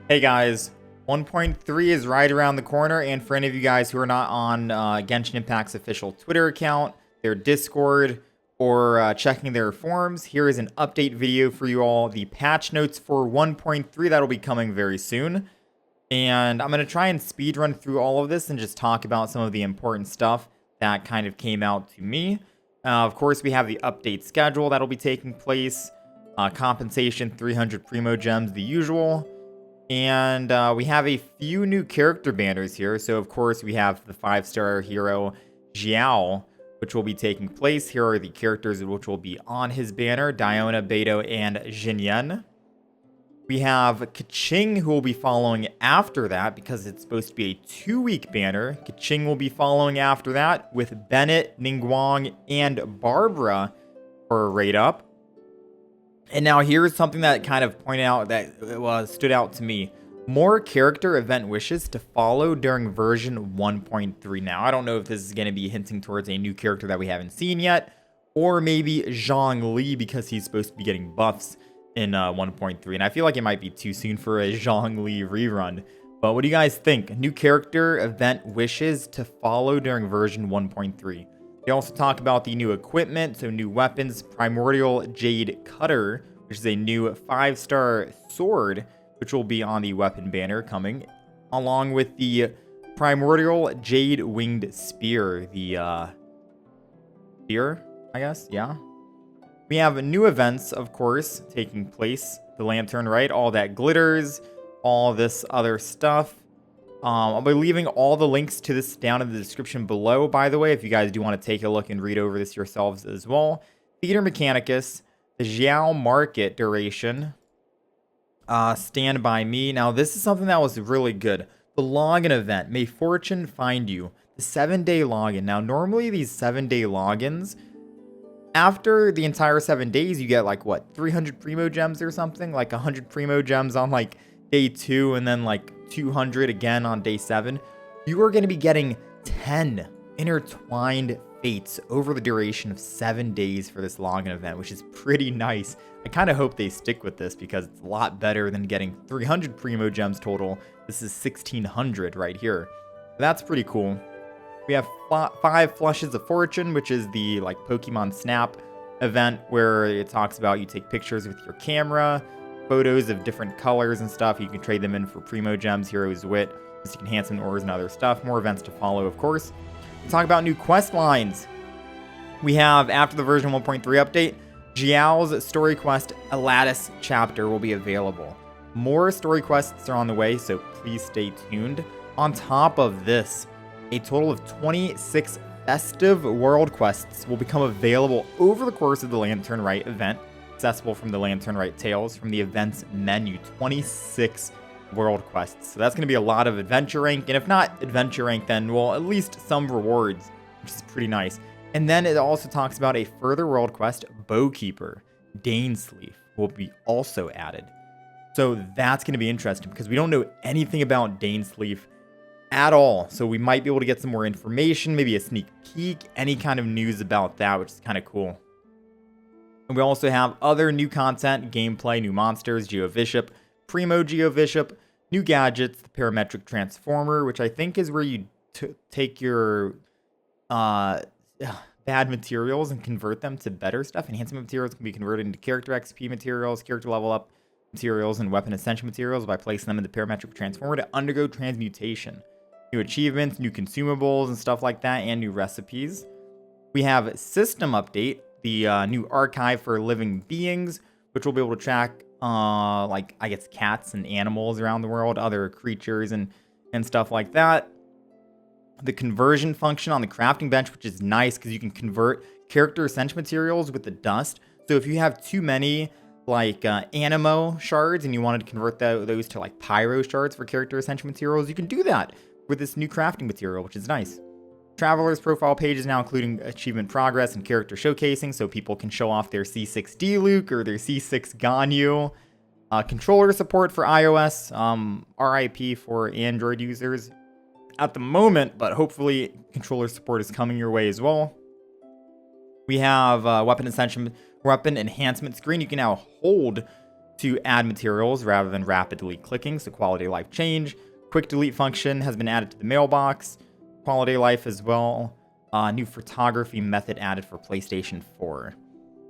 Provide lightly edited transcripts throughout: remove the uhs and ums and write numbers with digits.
Hey guys, 1.3 is right around the corner, and for any of you guys who are not on Genshin Impact's official Twitter account, their Discord, or checking their forums, here is an update video for you all. The patch notes for 1.3 that'll be coming very soon. And I'm going to try and speed run through all of this and just talk about some of the important stuff that kind of came out to me. Of course, we have the update schedule that'll be taking place. Compensation, 300 Primo Gems, the usual. And we have a few new character banners here. So, of course, we have the 5-star hero Xiao, which will be taking place. Here are the characters which will be on his banner: Diona, Beidou, and Jinyan. We have Keqing, who will be following after that because it's supposed to be a 2-week banner. Keqing will be following after that with Bennett, Ningguang, and Barbara for a rate up. And now here's something that kind of pointed out that stood out to me. More character event wishes to follow during version 1.3. Now, I don't know if this is going to be hinting towards a new character that we haven't seen yet, or maybe Zhongli because he's supposed to be getting buffs in 1.3. And I feel like it might be too soon for a Zhongli rerun. But what do you guys think? New character event wishes to follow during version 1.3. They also talk about the new equipment, so new weapons: Primordial Jade Cutter, which is a new 5-star sword, which will be on the weapon banner coming, along with the Primordial Jade Winged Spear, the spear, I guess, yeah. We have new events, of course, taking place. The lantern, right? All that glitters, all this other stuff. I'll be leaving all the links to this down in the description below, by the way, if you guys do want to take a look and read over this yourselves as well. Theater Mechanicus, the Xiao Market duration, Stand By Me. Now, this is something that was really good. The login event, May Fortune Find You. The 7-day login. Now, normally these 7-day logins, after the entire 7 days, you get like, what, 300 Primo Gems or something? Like 100 Primo Gems on like day 2 and then like 200 again on day 7. You are going to be getting 10 intertwined fates over the duration of 7 days for this login event, which is pretty nice. I kind of hope they stick with this because it's a lot better than getting 300 Primo Gems total. This is 1600 right here. That's pretty cool. We have 5 Flushes of Fortune, which is the like Pokemon Snap event where it talks about you take pictures with your camera, photos of different colors and stuff. You can trade them in for Primo Gems, Hero's Wit, Mystic Enhancement Ores, and other stuff. More events to follow, of course. We talk about new quest lines. We have, after the version 1.3 update, Xiao's story quest Aladdis chapter will be available. More story quests are on the way, so please stay tuned. On top of this, a total of 26 festive world quests will become available over the course of the Lantern Rite event, accessible from the Lantern Rite Tales from the events menu. 26 world quests. So that's going to be a lot of adventure rank, and if not adventure rank, then, well, at least some rewards, which is pretty nice. And then it also talks about a further world quest, Bowkeeper, Dainsleaf, will be also added. So that's going to be interesting because we don't know anything about Dainsleaf at all. So we might be able to get some more information, maybe a sneak peek, any kind of news about that, which is kind of cool. And we also have other new content, gameplay, new monsters, Geovishap, Primo Geovishap, new gadgets, the Parametric Transformer, which I think is where you take your bad materials and convert them to better stuff. Enhancement materials can be converted into character XP materials, character level up materials, and weapon ascension materials by placing them in the Parametric Transformer to undergo transmutation. New achievements, new consumables, and stuff like that, and new recipes. We have System Update, the new archive for living beings, which will be able to track, like, I guess, cats and animals around the world, other creatures, and stuff like that. The conversion function on the crafting bench, which is nice because you can convert character ascension materials with the dust. So if you have too many, like, Anemo shards and you wanted to convert those to, like, Pyro shards for character ascension materials, you can do that with this new crafting material, which is nice. Traveler's profile page is now including achievement progress and character showcasing, so people can show off their C6 Diluc or their C6 Ganyu. Controller support for iOS, RIP for Android users at the moment, but hopefully controller support is coming your way as well. We have weapon enhancement screen. You can now hold to add materials rather than rapid delete clicking, so quality of life change. Quick delete function has been added to the mailbox. Quality of life as well. New photography method added for PlayStation 4.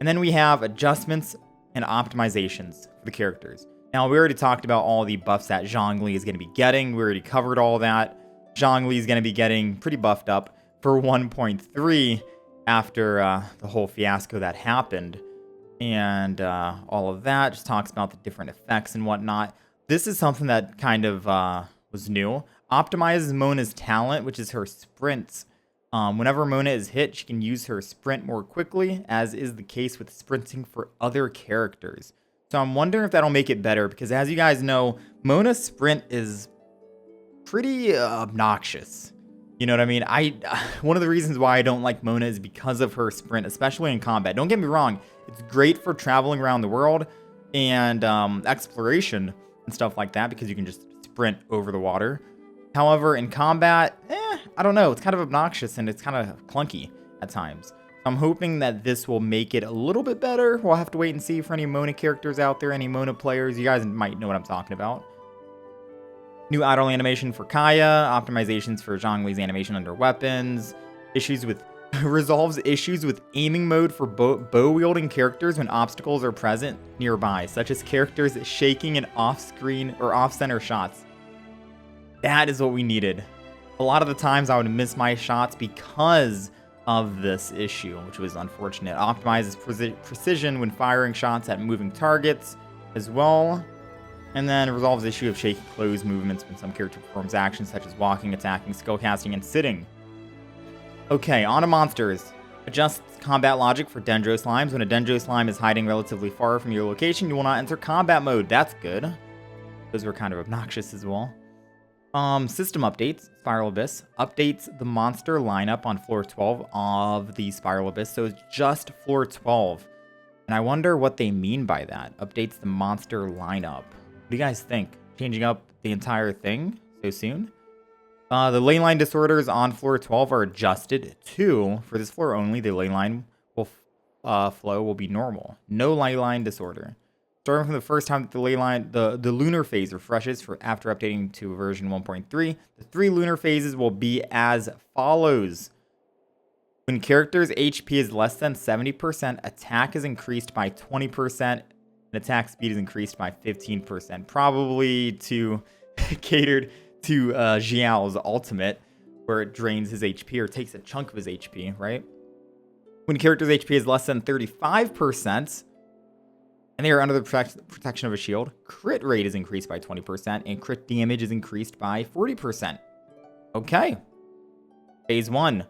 And then we have adjustments and optimizations for the characters. Now, we already talked about all the buffs that Zhongli is going to be getting. We already covered all that. Zhongli is going to be getting pretty buffed up for 1.3 after the whole fiasco that happened. And all of that just talks about the different effects and whatnot. This is something that kind of was new. Optimizes Mona's talent, which is her sprints. Whenever Mona is hit, she can use her sprint more quickly, as is the case with sprinting for other characters. So I'm wondering if that'll make it better, because as you guys know, Mona's sprint is pretty obnoxious. You know what I mean? One of the reasons why I don't like Mona is because of her sprint, especially in combat. Don't get me wrong, it's great for traveling around the world and exploration and stuff like that, because you can just sprint over the water. However, in combat, I don't know. It's kind of obnoxious and it's kind of clunky at times. I'm hoping that this will make it a little bit better. We'll have to wait and see for any Mona characters out there, any Mona players. You guys might know what I'm talking about. New idle animation for Kaya. Optimizations for Zhongli's animation under weapons. Resolves issues with aiming mode for bow-wielding characters when obstacles are present nearby, such as characters shaking in off-screen or off-center shots. That is what we needed. A lot of the times I would miss my shots because of this issue, which was unfortunate. Optimizes precision when firing shots at moving targets as well. And then resolves the issue of shaky close movements when some character performs actions such as walking, attacking, skill casting, and sitting. Okay, on to monsters. Adjusts combat logic for Dendro Slimes. When a Dendro Slime is hiding relatively far from your location, you will not enter combat mode. That's good. Those were kind of obnoxious as well. System updates. Spiral Abyss updates the monster lineup on floor 12 of the Spiral Abyss, so it's just floor 12. And I wonder what they mean by that. Updates the monster lineup. What do you guys think? Changing up the entire thing so soon? The lane line disorders on floor 12 are adjusted too. For this floor only, the lane line flow will be normal. No lane line disorder. Starting from the first time that the ley line, the lunar phase refreshes for after updating to version 1.3, the 3 lunar phases will be as follows. When character's HP is less than 70%, attack is increased by 20%, and attack speed is increased by 15%. Probably to catered to Xiao's ultimate, where it drains his HP or takes a chunk of his HP, right? When character's HP is less than 35%, and they are under the protection of a shield, crit rate is increased by 20%, and crit damage is increased by 40%. Okay. Phase 1.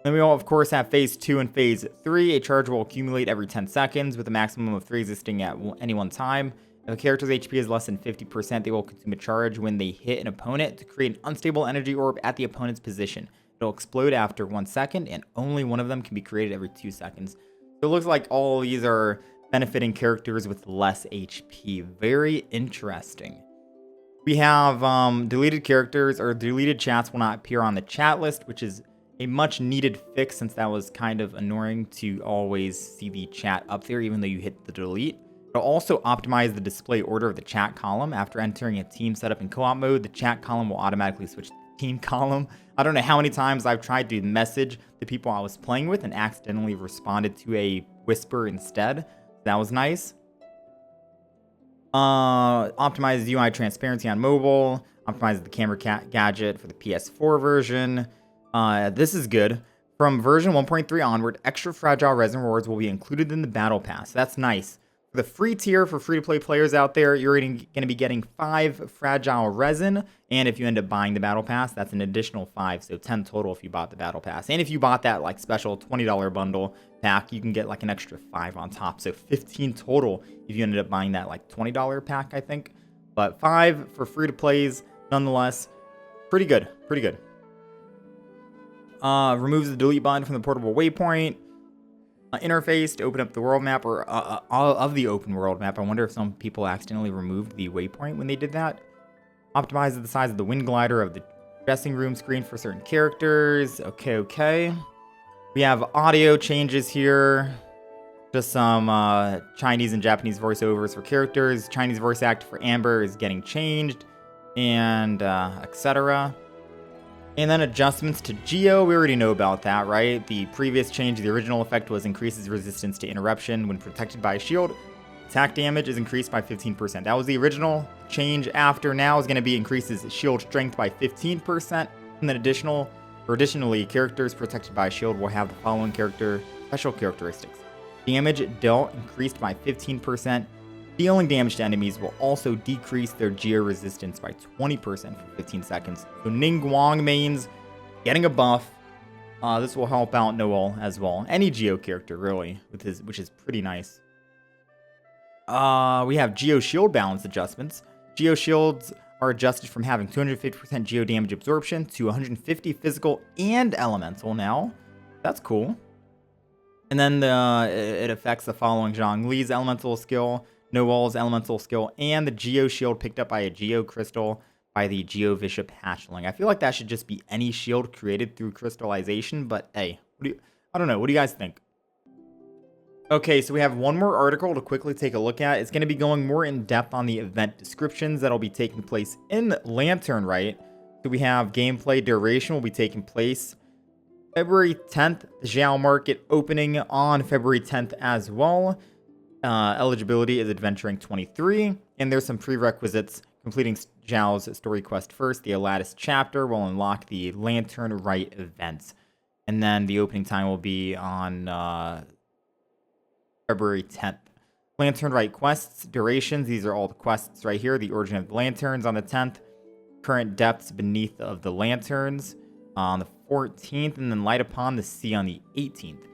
Then we will, of course, have Phase 2 and Phase 3. A charge will accumulate every 10 seconds, with a maximum of 3 existing at any one time. If a character's HP is less than 50%, they will consume a charge when they hit an opponent to create an unstable energy orb at the opponent's position. It'll explode after 1 second, and only one of them can be created every 2 seconds. So it looks like all of these are benefiting characters with less HP. Very interesting. We have deleted characters or deleted chats will not appear on the chat list, which is a much needed fix since that was kind of annoying to always see the chat up there even though you hit the delete. It'll also optimize the display order of the chat column. After entering a team setup in co-op mode, the chat column will automatically switch to the team column. I don't know how many times I've tried to message the people I was playing with and accidentally responded to a whisper instead. That was nice. Optimizes UI transparency on mobile. Optimizes the camera gadget for the PS4 version. This is good. From version 1.3 onward, extra fragile resin rewards will be included in the battle pass. That's nice. For the free tier for free-to-play players out there, you're going to be getting 5 fragile resin. And if you end up buying the battle pass, that's an additional 5. So 10 total if you bought the battle pass. And if you bought that like special $20 bundle pack, you can get like an extra 5 on top. So 15 total if you ended up buying that like $20 pack, I think. But 5 for free-to-plays, nonetheless. Pretty good. Pretty good. Removes the delete button from the portable waypoint. Interface to open up the world map or of the open world map. I wonder if some people accidentally removed the waypoint when they did that. Optimizes the size of the wind glider of the dressing room screen for certain characters. Okay. We have audio changes here. Just some Chinese and Japanese voiceovers for characters. Chinese voice actor for Amber is getting changed, and etc. And then adjustments to Geo, we already know about that, right? The previous change, the original effect was increases resistance to interruption when protected by a shield. Attack damage is increased by 15%. That was the original change. After now is going to be increases shield strength by 15%. And then additionally, characters protected by a shield will have the following special characteristics. Damage dealt increased by 15%. Dealing damage to enemies will also decrease their Geo resistance by 20% for 15 seconds. So Ningguang mains getting a buff. This will help out Noel as well. Any Geo character, really, which is pretty nice. We have Geo shield balance adjustments. Geo shields are adjusted from having 250% Geo damage absorption to 150 physical and elemental now. That's cool. And then it affects the following: Zhongli's elemental skill, Noel's elemental skill, and the Geo shield picked up by a Geo crystal by the Geo Bishop hatchling. I feel like that should just be any shield created through crystallization, but hey, I don't know. What do you guys think? Okay, so we have one more article to quickly take a look at. It's going to be going more in depth on the event descriptions that'll be taking place in Lantern Rite. So we have gameplay duration will be taking place February 10th. The Zhao Market opening on February 10th as well. Eligibility is Adventuring 23, and there's some prerequisites. Completing Zhao's story quest first, the Aladdis chapter will unlock the Lantern Rite events. And then the opening time will be on February 10th. Lantern Rite quests, durations, these are all the quests right here. The Origin of the Lanterns on the 10th. Current Depths Beneath of the Lanterns on the 14th. And then Light Upon the Sea on the 18th.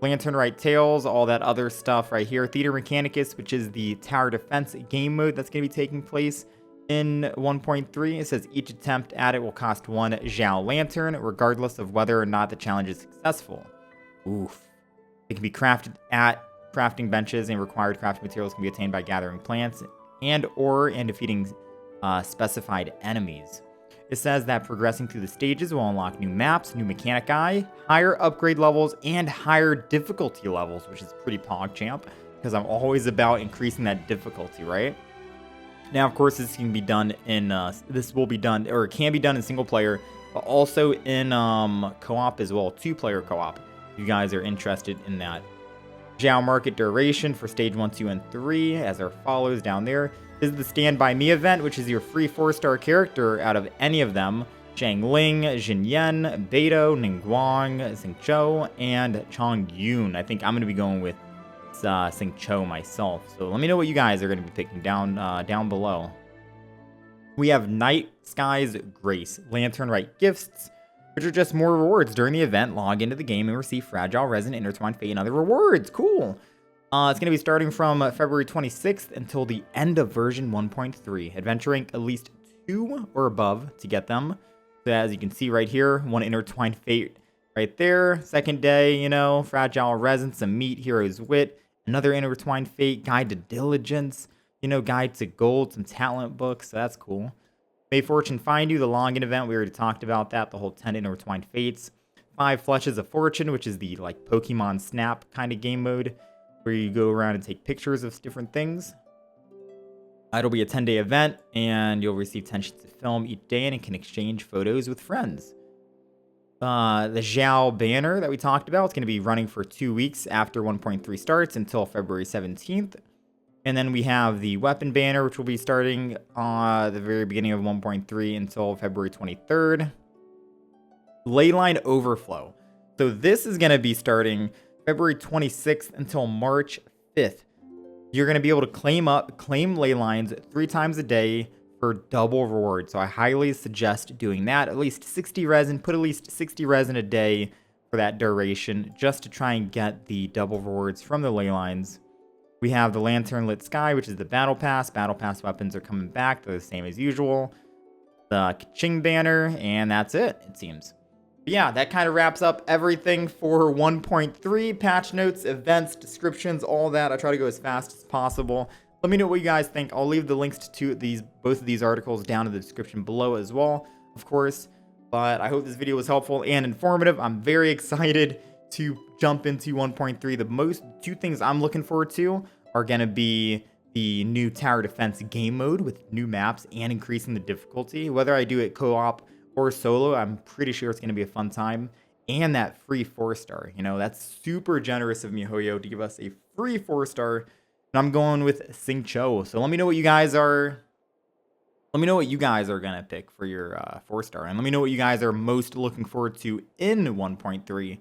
Lantern Rite Tales, all that other stuff right here. Theater Mechanicus, which is the tower defense game mode that's going to be taking place in 1.3. It says each attempt at it will cost 1 Zhao Lantern, regardless of whether or not the challenge is successful. Oof. It can be crafted at crafting benches, and required crafting materials can be attained by gathering plants and defeating specified enemies. It says that progressing through the stages will unlock new maps, new mechanic higher upgrade levels, and higher difficulty levels, which is pretty PogChamp, because I'm always about increasing that difficulty, right? Now, of course, this can be done in this will be done, or it can be done in single player, but also in co-op as well, 2-player co-op. If you guys are interested in that. Zhao Market duration for stage 1, 2, and 3 as our follows down there. This is the Stand By Me event, which is your free 4-star character out of any of them. Zhang Ling, Jin Yen, Beidou, Ningguang, Xingqiu, and Chong Yun. I think I'm going to be going with Xingqiu myself. So let me know what you guys are going to be picking down below. We have Night Sky's Grace, Lantern Rite gifts, which are just more rewards during the event. Log into the game and receive Fragile, Resin, Intertwined Fate, and other rewards. Cool. It's going to be starting from February 26th until the end of version 1.3. Adventure rank at least 2 or above to get them. So as you can see right here, 1 Intertwined Fate right there. Second day, Fragile Resin, some meat, Hero's Wit, another Intertwined Fate, Guide to Diligence, Guide to Gold, some talent books. So that's cool. May Fortune Find You, the login event. We already talked about that, the whole 10 Intertwined Fates. 5 Flushes of Fortune, which is the Pokemon Snap kind of game mode, where you go around and take pictures of different things. It'll be a 10-day event, and you'll receive 10 sheets of film each day and can exchange photos with friends. The Zhao banner that we talked about is going to be running for 2 weeks after 1.3 starts until February 17th. And then we have the weapon banner, which will be starting the very beginning of 1.3 until February 23rd. Leyline Overflow. So this is going to be starting February 26th until March 5th. You're going to be able to claim ley lines 3 times a day for double reward. So I highly suggest doing that. At least 60 resin. Put at least 60 resin a day for that duration, just to try and get the double rewards from the ley lines. We have the Lantern Lit Sky, which is the Battle Pass. Battle Pass weapons are coming back. They're the same as usual. The Kaching banner, and that's it seems. But yeah, that kind of wraps up everything for 1.3. Patch notes, events, descriptions, all that. I try to go as fast as possible. Let me know what you guys think. I'll leave the links to both of these articles down in the description below as well, of course. But I hope this video was helpful and informative. I'm very excited to jump into 1.3. The most two things I'm looking forward to are going to be the new tower defense game mode with new maps and increasing the difficulty. Whether I do it co-op or solo, I'm pretty sure it's going to be a fun time. And that free 4-star, you know, that's super generous of MiHoYo to give us a free 4-star. And I'm going with Sing Cho. So let me know what you guys are. Let me know what you guys are gonna pick for your 4-star, and let me know what you guys are most looking forward to in 1.3.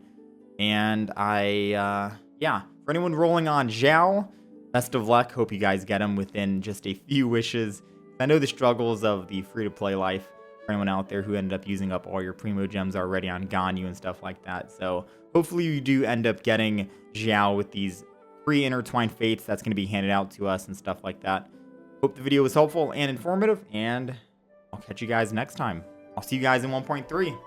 And yeah, for anyone rolling on Zhao, best of luck. Hope you guys get him within just a few wishes. I know the struggles of the free-to-play life for anyone out there who ended up using up all your Primo gems already on Ganyu and stuff like that. So hopefully you do end up getting Zhao with these free intertwined fates that's going to be handed out to us and stuff like that. Hope the video was helpful and informative, and I'll catch you guys next time. I'll see you guys in 1.3.